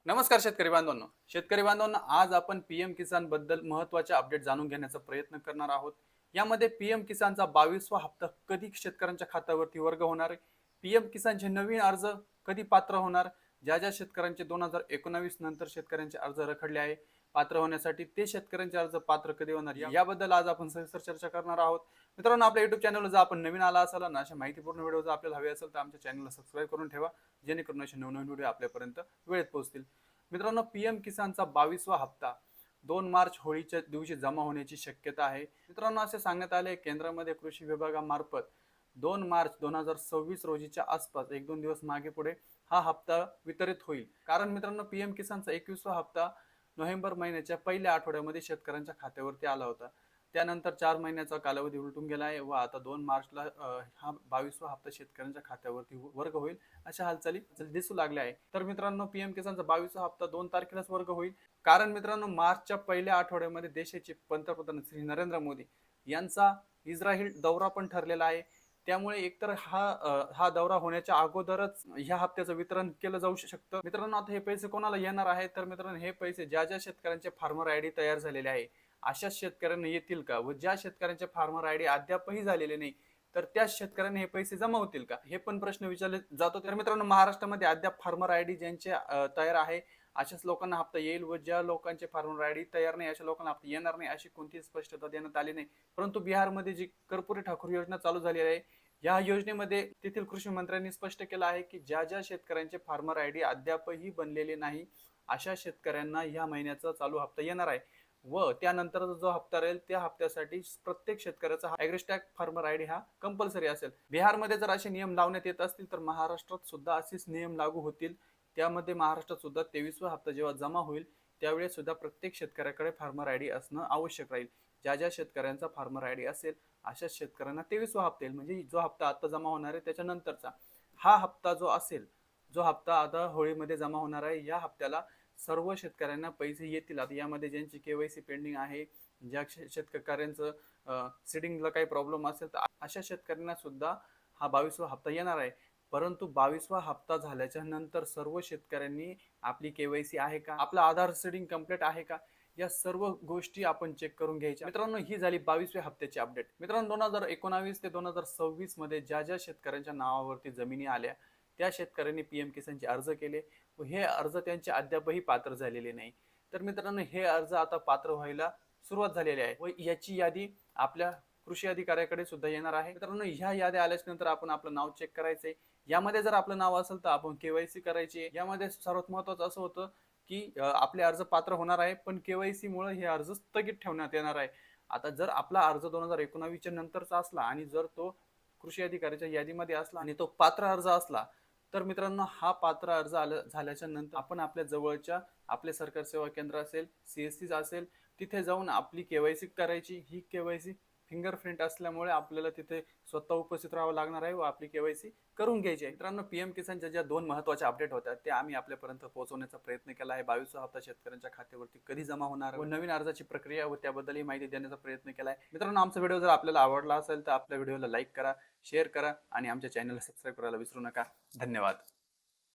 नमस्कार शेतकरी बांधवांनो, आज आपण पीएम किसान बद्दल महत्त्वाचे अपडेट जाणून घेण्याचा प्रयत्न करणार आहोत। यामध्ये पीएम किसानचा 22वा हप्ता कधी शेतकऱ्यांच्या खात्यावरती वर्ग होणार आहे, पीएम किसानचे नवीन अर्ज कधी पात्र होणार, ज्या शेतकऱ्यांचे 2019 नंतर शेतकऱ्यांचे अर्ज रखडले आहे पात्र होण्यासाठी ते शेतकऱ्यांचे अर्ज पात्र कधी होणार याबद्दल आज आपण सविस्तर चर्चा करणार आहोत। मित्रांनो, आपल्या युट्यूब चॅनलला जर आपण नवीन आला असाल ना, अशा माहितीपूर्ण व्हिडिओ जर आपल्याला हवे असेल तर आमच्या चॅनलला सबस्क्राईब करून ठेवा, जेणेकरून असे नवनवीन व्हिडिओ आपल्यापर्यंत वेळेत पोहोचतील। मित्रांनो, पीएम किसानचा 22वा हप्ता 2 मार्च होळीच्या दिवशी जमा होण्याची शक्यता आहे। मित्रांनो, असे सांगण्यात आले केंद्रामध्ये कृषी विभागामार्फत 2 मार्च 2026 रोजीच्या आसपास 1-2 दिवस मागे पुढे हा हप्ता वितरित होईल। कारण मित्रांनो, पीएम किसानचा 21वा हप्ता नोव्हेंबर महिन्याच्या पहिल्या आठवड्यामध्ये शेतकऱ्यांच्या खात्यावरती आला होता। त्यानंतर 4 महिन्याचा कालावधी उलटून गेला आहे व आता 2 मार्चला हा 22वा हप्ता शेतकऱ्यांच्या खात्यावरती वर्ग होईल अशा हालचाली दिसू लागल्या आहे। तर मित्रांनो, पीएम किसानचा 22वा हप्ता 2 तारखेलाच वर्ग होईल। कारण मित्रांनो, मार्चच्या पहिल्या आठवड्यामध्ये देशाचे पंतप्रधान श्री नरेंद्र मोदी यांचा इस्रायल दौरा पण ठरलेला आहे। त्यामुळे एकतर हा दौरा होण्याच्या अगोदरच ह्या हप्त्याचं वितरण केलं जाऊ शकतं। मित्रांनो, आता हे पैसे कोणाला येणार आहेत तर मित्रांनो, हे पैसे ज्या शेतकऱ्यांचे फार्मर आयडी तयार झालेले आहे अशा शेतकऱ्यांना येतील का, व ज्या शेतकऱ्यांचे फार्मर आयडी अद्यापही झालेले नाही तर त्या शेतकऱ्यांना हे पैसे जमा होतील का, हे पण प्रश्न विचारले जातो। तर मित्रांनो, महाराष्ट्रामध्ये अद्याप फार्मर आयडी ज्यांचे तयार आहे अशाच लोकांना हप्ता येईल व ज्या लोकांचे फार्मर आयडी तयार नाही अशा लोकांना हप्ता येणार नाही अशी कोणतीही स्पष्टता देण्यात आली नाही। परंतु बिहारमध्ये जी कर्पूरी ठाकूर योजना चालू झाली आहे या योजनेमध्ये तेथील कृषी मंत्र्यांनी स्पष्ट केलं आहे की ज्या शेतकऱ्यांचे फार्मर आयडी अद्यापही बनलेले नाही अशा शेतकऱ्यांना या महिन्याचा चालू हप्ता येणार आहे व त्यानंतर जो हप्ता राहील त्या हप्त्यासाठी प्रत्येक शेतकऱ्याचा ॲग्रिस्टॅग फार्मर आयडी हा कंपल्सरी असेल। बिहारमध्ये जर असे नियम लावण्यात येत असतील तर महाराष्ट्रात सुद्धा असेच नियम लागू होतील। त्यामध्ये महाराष्ट्रात सुद्धा 23वा हप्ता जेव्हा जमा होईल त्यावेळेस सुद्धा प्रत्येक शेतकऱ्याकडे फार्मर आयडी असणं आवश्यक राहील। ज्या शेतकऱ्यांचा फार्मर आयडी असेल अशा शेतकऱ्यांना 23वा हप्ता येईल, म्हणजे जो हप्ता आता जमा होणार आहे त्याच्यानंतरचा हा हप्ता जो असेल, जो हप्ता आता होळीमध्ये जमा होणार आहे या हप्त्याला सर्व शेतकऱ्यांना पैसे येतील। आता यामध्ये ज्यांची केवायसी पेंडिंग आहे, ज्या शेतकऱ्यांचं सीडिंगला काही प्रॉब्लेम असेल तर अशा शेतकऱ्यांना सुद्धा हा 22वा हप्ता येणार आहे। परंतु 22वा हप्ता झाल्याच्या नंतर सर्व शेतकऱ्यांनी आपली केवायसी आहे का, आपला आधार सीडिंग कंप्लीट आहे का, या सर्व गोष्टी आपण चेक करून घ्यायच्या। मित्रांनो, ही झाली 22व्या हप्त्याची अपडेट। मित्रांनो, 2019 ते 2026 मध्ये ज्या शेतकऱ्यांच्या नावावरती जमिनी आल्या त्या शेतकऱ्यांनी पीएम किसानचे अर्ज केले व हे अर्ज त्यांचे अद्यापही पात्र झालेले नाही। तर मित्रांनो, हे अर्ज आता पात्र व्हायला सुरुवात झालेली आहे व याची यादी आपल्या कृषी अधिकाऱ्याकडे सुद्धा येणार आहे। मित्रांनो, ह्या याद्या आल्याच्या नंतर आपण आपलं नाव चेक करायचंय। यामध्ये जर आपलं नाव असेल तर आपण केवायसी करायची। यामध्ये सर्वात महत्त्वाचं असं होतं की आपले अर्ज पात्र होणार आहे पण केवायसी मुळे हे अर्ज स्थगित ठेवण्यात येणार आहे। आता जर आपला अर्ज 2019 च्या नंतरचा असला आणि जर तो कृषी अधिकाऱ्याच्या यादीमध्ये असला आणि तो पात्र अर्ज असला तर मित्रांनो, हा पात्र अर्ज झाल्याच्या नंतर आपण आपल्या जवळच्या आपले सरकार सेवा केंद्र असेल, सीएससी असेल, तिथे जाऊन आपली केवायसी करायची। ही केवायसी फिंगरप्रिंट असल्यामुळे आपल्याला तिथे स्वतः उपस्थित राहावं लागणार आहे व आपली केवायसी करून घ्यायची आहे। मित्रांनो, पीएम किसानच्या ज्या 2 महत्त्वाच्या अपडेट होत्या त्या आम्ही आपल्यापर्यंत पोहोचवण्याचा प्रयत्न केला आहे। 22वा हप्ता शेतकऱ्यांच्या खात्यावरती कधी जमा होणार व नवीन अर्जाची प्रक्रिया व त्याबद्दलही माहिती देण्याचा प्रयत्न केला आहे। मित्रांनो, आमचा व्हिडिओ जर आपल्याला आवडला असेल तर आपल्या व्हिडिओला लाईक करा, शेअर करा आणि आमच्या चॅनलला सबस्क्राईब करायला विसरू नका। धन्यवाद।